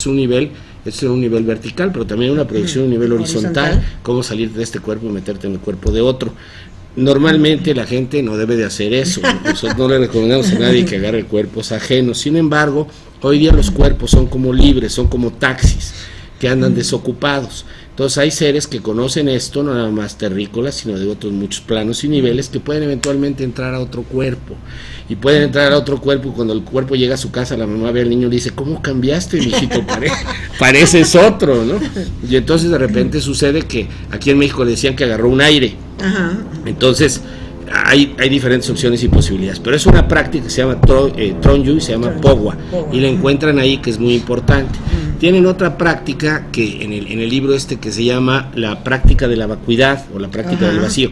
un nivel, esto es un nivel vertical, pero también una proyección a un nivel horizontal, cómo salir de este cuerpo y meterte en el cuerpo de otro. Normalmente la gente no debe de hacer eso, nosotros no le recomendamos a nadie que agarre cuerpos ajenos. Sin embargo, hoy día los cuerpos son como libres, son como taxis que andan desocupados. Entonces hay seres que conocen esto, no nada más terrícolas, sino de otros muchos planos y niveles, que pueden eventualmente entrar a otro cuerpo. Y pueden entrar a otro cuerpo, y cuando el cuerpo llega a su casa, la mamá ve al niño y le dice, ¿cómo cambiaste, mijito? Pareces otro, ¿no? Y entonces de repente sucede que aquí en México le decían que agarró un aire. Entonces hay diferentes opciones y posibilidades, pero es una práctica que se llama Tronyu y se llama Pogwa, y la encuentran ahí, que es muy importante. Tienen otra práctica que en el libro que se llama la práctica de la vacuidad o la práctica del vacío.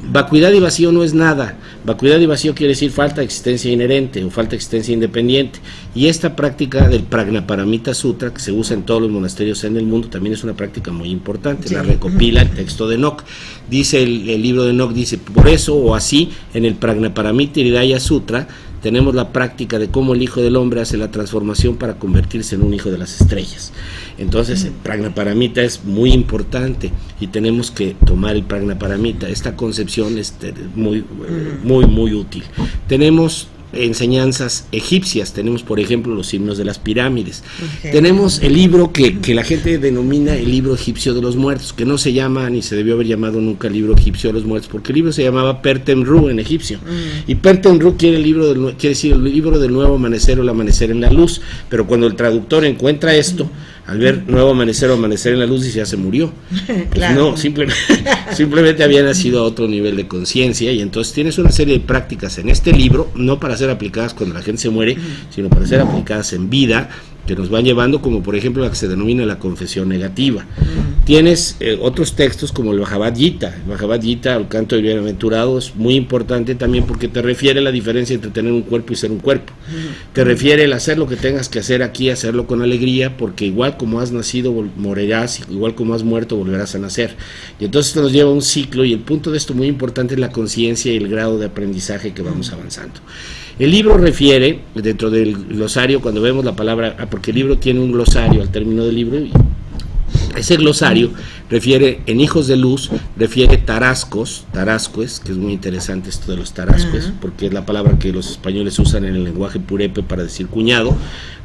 Vacuidad y vacío no es nada. Vacuidad y vacío quiere decir falta de existencia inherente o falta de existencia independiente. Y esta práctica del Prajnaparamita Sutra, que se usa en todos los monasterios en el mundo, también es una práctica muy importante. La recopila el texto de Enoch. Dice el libro de Enoch, dice, por eso o así, en el Prajnaparamita Hridaya Sutra, tenemos la práctica de cómo el Hijo del Hombre hace la transformación para convertirse en un hijo de las estrellas. Entonces el Prajnaparamita es muy importante y tenemos que tomar el Prajnaparamita. Esta concepción es muy útil. Tenemos enseñanzas egipcias, tenemos por ejemplo los himnos de las pirámides, tenemos el libro que la gente denomina el libro egipcio de los muertos, que no se llama ni se debió haber llamado nunca el libro egipcio de los muertos, porque el libro se llamaba Pertem-Ru en egipcio, y Pertem-Ru quiere decir el libro del nuevo amanecer o el amanecer en la luz, pero cuando el traductor encuentra esto, al ver nuevo amanecer o amanecer en la luz, dice, ya se murió. Pues no, simplemente había nacido a otro nivel de conciencia, y entonces tienes una serie de prácticas en este libro, no para ser aplicadas cuando la gente se muere, sino para ser aplicadas en vida, que nos van llevando, como por ejemplo la que se denomina la confesión negativa. Tienes otros textos como el Bhagavad Gita. El Bhagavad Gita, el canto del bienaventurado, es muy importante también porque te refiere a la diferencia entre tener un cuerpo y ser un cuerpo. Te refiere el hacer lo que tengas que hacer aquí, hacerlo con alegría, porque igual como has nacido morirás, igual como has muerto volverás a nacer. Y entonces esto nos lleva a un ciclo, y el punto de esto muy importante es la conciencia y el grado de aprendizaje que vamos avanzando. El libro refiere, dentro del glosario, cuando vemos la palabra, porque el libro tiene un glosario al término del libro, y ese glosario refiere, en hijos de luz, refiere tarascues, que es muy interesante esto de los tarascues, porque es la palabra que los españoles usan en el lenguaje purépe para decir cuñado,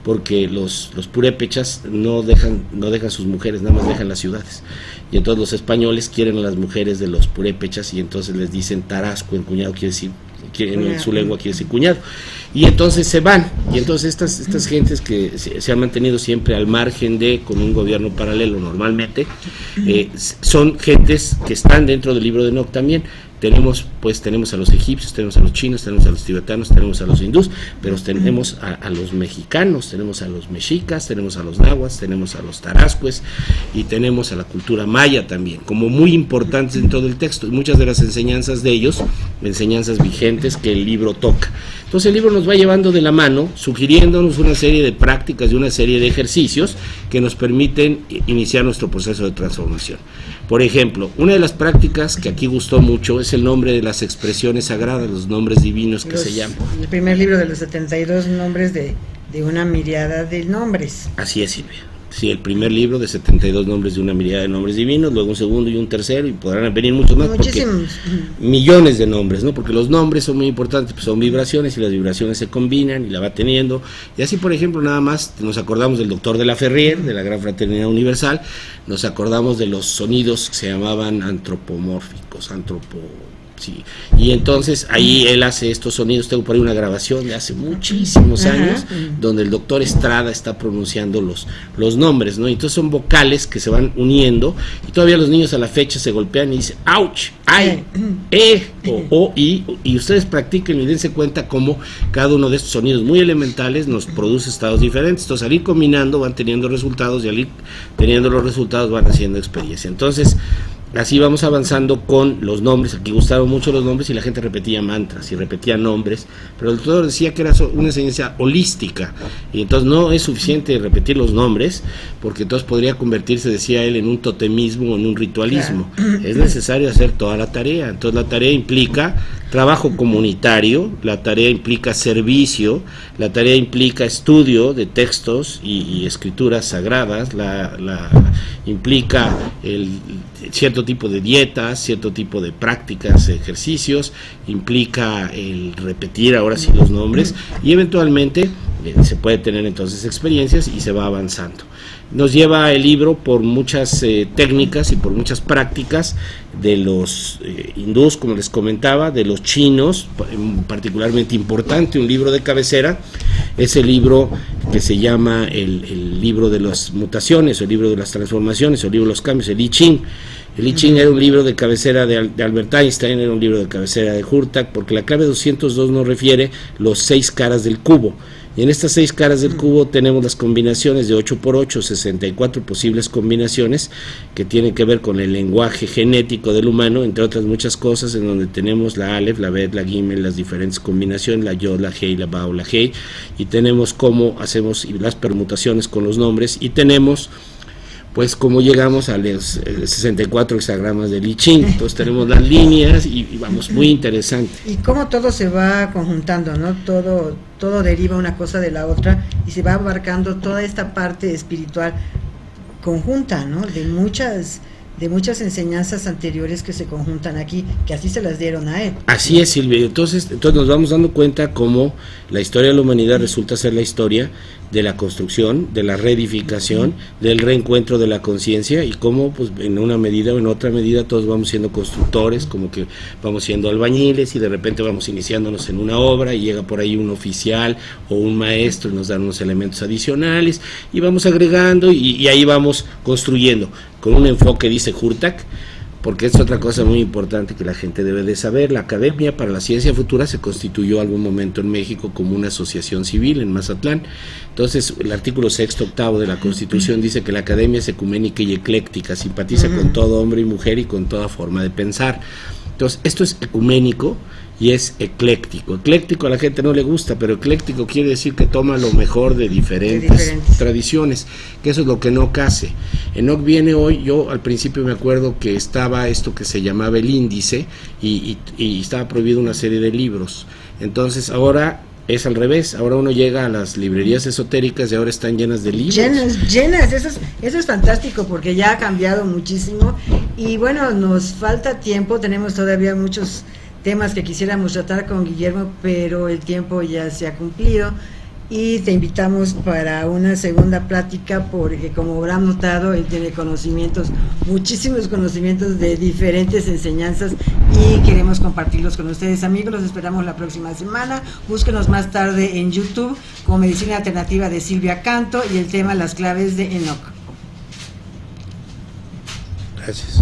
porque los purépechas no dejan sus mujeres, nada más dejan las ciudades, y entonces los españoles quieren a las mujeres de los purépechas, y entonces les dicen tarasco, en cuñado quiere decir, en su lengua quiere decir cuñado, y entonces se van, y entonces estas gentes que se han mantenido siempre al margen con un gobierno paralelo normalmente, son gentes que están dentro del libro de Enoch también. Tenemos a los egipcios, tenemos a los chinos, tenemos a los tibetanos, tenemos a los hindús, pero tenemos a los mexicanos, tenemos a los mexicas, tenemos a los nahuas, tenemos a los tarascues, y tenemos a la cultura maya también, como muy importantes en todo el texto, y muchas de las enseñanzas de ellos, enseñanzas vigentes que el libro toca. Entonces el libro nos va llevando de la mano, sugiriéndonos una serie de prácticas y una serie de ejercicios que nos permiten iniciar nuestro proceso de transformación. Por ejemplo, una de las prácticas que aquí gustó mucho es el nombre de las expresiones sagradas, los nombres divinos que se llaman. El primer libro de los 72 nombres de una miríada de nombres. Así es, Silvia. Sí, el primer libro de 72 nombres de una miríada de nombres divinos, luego un segundo y un tercero, y podrán venir muchos más. Muchísimos. Millones de nombres, ¿no? Porque los nombres son muy importantes, pues son vibraciones, y las vibraciones se combinan y la va teniendo. Y así, por ejemplo, nada más nos acordamos del doctor de la Ferrier, de la Gran Fraternidad Universal, nos acordamos de los sonidos que se llamaban antropomórficos, sí. Y entonces ahí él hace estos sonidos. Tengo por ahí una grabación de hace muchísimos años donde el doctor Estrada está pronunciando los nombres, ¿no? Entonces son vocales que se van uniendo, y todavía los niños a la fecha se golpean y dicen ouch, ay, o, i, y ustedes practiquen y dense cuenta cómo cada uno de estos sonidos muy elementales nos produce estados diferentes. Entonces al ir combinando van teniendo resultados, y al ir teniendo los resultados van haciendo experiencia. Entonces así vamos avanzando con los nombres. Aquí gustaron mucho los nombres, y la gente repetía mantras y repetía nombres, pero el doctor decía que era una enseñanza holística, y entonces no es suficiente repetir los nombres, porque entonces podría convertirse, decía él, en un totemismo o en un ritualismo. Es necesario hacer toda la tarea. Entonces la tarea implica trabajo comunitario, la tarea implica servicio, la tarea implica estudio de textos y escrituras sagradas, implica cierto tipo de dietas, cierto tipo de prácticas, ejercicios, implica el repetir ahora sí los nombres, y eventualmente se puede tener entonces experiencias y se va avanzando. Nos lleva el libro por muchas técnicas y por muchas prácticas de los hindús, como les comentaba, de los chinos, particularmente importante, un libro de cabecera, es el libro que se llama el libro de las mutaciones, el libro de las transformaciones, el libro de los cambios, el I Ching. El I Ching era un libro de cabecera de Albert Einstein, era un libro de cabecera de Hurtak, porque la clave 202 nos refiere los 6 caras del cubo. Y en estas 6 caras del cubo tenemos las combinaciones de 8×8, 64 posibles combinaciones que tienen que ver con el lenguaje genético del humano, entre otras muchas cosas, en donde tenemos la Aleph, la Bet, la Gimel, las diferentes combinaciones, la Yod, la Hei, la Bao, la Hei, y tenemos cómo hacemos las permutaciones con los nombres, y tenemos pues cómo llegamos a los 64 hexagramas del I Ching. Entonces tenemos las líneas y vamos, muy interesante. Y cómo todo se va conjuntando, ¿no? Todo deriva una cosa de la otra y se va abarcando toda esta parte espiritual conjunta, ¿no? De muchas enseñanzas anteriores que se conjuntan aquí, que así se las dieron a él. Así es, Silvia. Entonces nos vamos dando cuenta cómo la historia de la humanidad resulta ser la historia de la construcción, de la reedificación, del reencuentro de la conciencia, y cómo pues en una medida o en otra medida todos vamos siendo constructores, como que vamos siendo albañiles y de repente vamos iniciándonos en una obra y llega por ahí un oficial o un maestro y nos dan unos elementos adicionales y vamos agregando y ahí vamos construyendo con un enfoque, dice Hurtak, porque es otra cosa muy importante que la gente debe de saber. La Academia para la Ciencia Futura se constituyó algún momento en México como una asociación civil en Mazatlán. Entonces el artículo 6º de la Constitución dice que la Academia es ecuménica y ecléctica, simpatiza con todo hombre y mujer y con toda forma de pensar. Entonces esto es ecuménico y es ecléctico. Ecléctico a la gente no le gusta, pero ecléctico quiere decir que toma lo mejor de diferentes tradiciones, que eso es lo que Enoch hace. Enoch viene hoy, yo al principio me acuerdo que estaba esto que se llamaba el índice y estaba prohibido una serie de libros. Entonces ahora es al revés, ahora uno llega a las librerías esotéricas y ahora están llenas de libros. Llenas, eso es fantástico porque ya ha cambiado muchísimo y bueno, nos falta tiempo, tenemos todavía muchos temas que quisiéramos tratar con Guillermo, pero el tiempo ya se ha cumplido y te invitamos para una segunda plática porque como habrán notado, él tiene muchísimos conocimientos de diferentes enseñanzas y queremos compartirlos con ustedes, amigos. Los esperamos la próxima semana. Búsquenos más tarde en YouTube como Medicina Alternativa de Silvia Canto y el tema Las claves de Enoch. Gracias.